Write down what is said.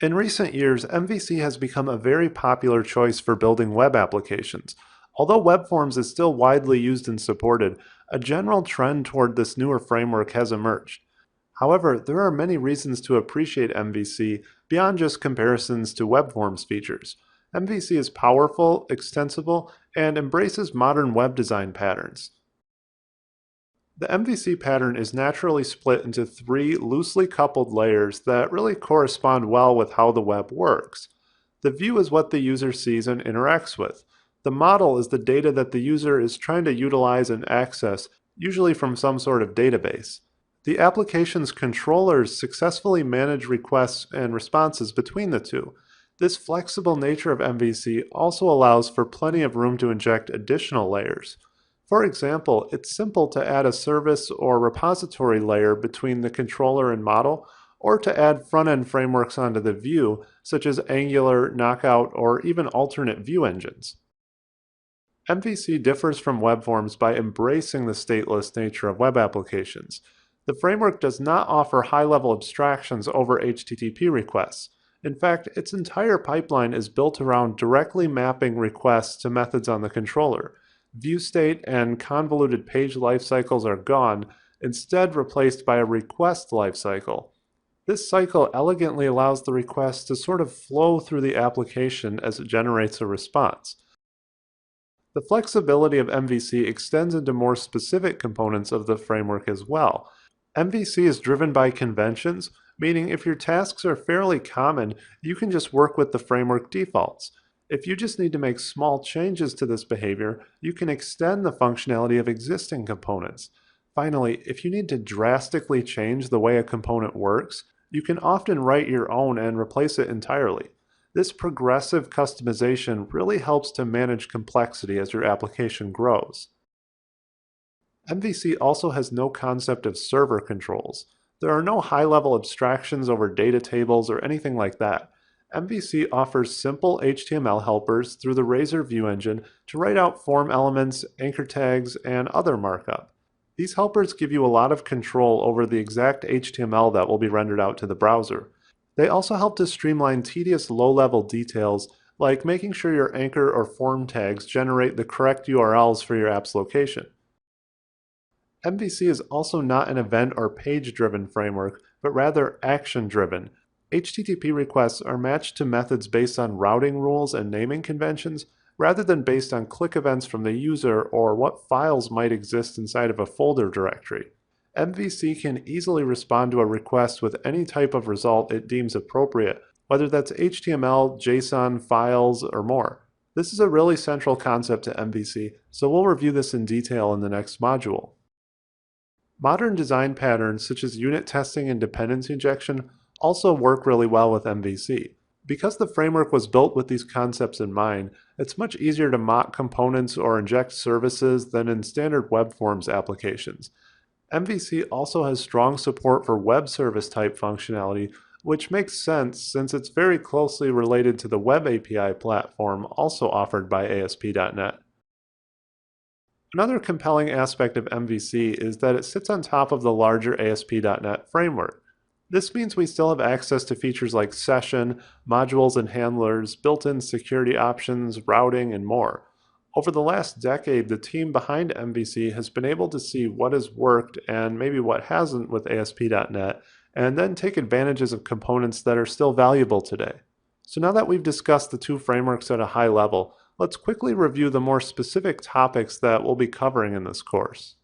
In recent years, MVC has become a very popular choice for building web applications. Although Web Forms is still widely used and supported, a general trend toward this newer framework has emerged. However, there are many reasons to appreciate MVC beyond just comparisons to Web Forms features. MVC is powerful, extensible, and embraces modern web design patterns. The MVC pattern is naturally split into three loosely coupled layers that really correspond well with how the web works. The view is what the user sees and interacts with. The model is the data that the user is trying to utilize and access, usually from some sort of database. The application's controllers successfully manage requests and responses between the two. This flexible nature of MVC also allows for plenty of room to inject additional layers. For example, it's simple to add a service or repository layer between the controller and model, or to add front-end frameworks onto the view, such as Angular, Knockout, or even alternate view engines. MVC differs from Web Forms by embracing the stateless nature of web applications. The framework does not offer high-level abstractions over HTTP requests. In fact, its entire pipeline is built around directly mapping requests to methods on the controller. View state and convoluted page lifecycles are gone, instead replaced by a request lifecycle. This cycle elegantly allows the request to sort of flow through the application as it generates a response. The flexibility of MVC extends into more specific components of the framework as well. MVC is driven by conventions, meaning if your tasks are fairly common, you can just work with the framework defaults. If you just need to make small changes to this behavior, you can extend the functionality of existing components. Finally, if you need to drastically change the way a component works, you can often write your own and replace it entirely. This progressive customization really helps to manage complexity as your application grows. MVC also has no concept of server controls. There are no high-level abstractions over data tables or anything like that. MVC offers simple HTML helpers through the Razor view engine to write out form elements, anchor tags, and other markup. These helpers give you a lot of control over the exact HTML that will be rendered out to the browser. They also help to streamline tedious low-level details like making sure your anchor or form tags generate the correct URLs for your app's location. MVC is also not an event or page-driven framework, but rather action-driven. HTTP requests are matched to methods based on routing rules and naming conventions, rather than based on click events from the user or what files might exist inside of a folder directory. MVC can easily respond to a request with any type of result it deems appropriate, whether that's HTML, JSON, files, or more. This is a really central concept to MVC, so we'll review this in detail in the next module. Modern design patterns such as unit testing and dependency injection also work really well with MVC. Because the framework was built with these concepts in mind, it's much easier to mock components or inject services than in standard Web Forms applications. MVC also has strong support for web service type functionality, which makes sense since it's very closely related to the Web API platform also offered by ASP.NET. Another compelling aspect of MVC is that it sits on top of the larger ASP.NET framework. This means we still have access to features like session, modules and handlers, built-in security options, routing, and more. Over the last decade, the team behind MVC has been able to see what has worked and maybe what hasn't with ASP.NET, and then take advantages of components that are still valuable today. So now that we've discussed the two frameworks at a high level, let's quickly review the more specific topics that we'll be covering in this course.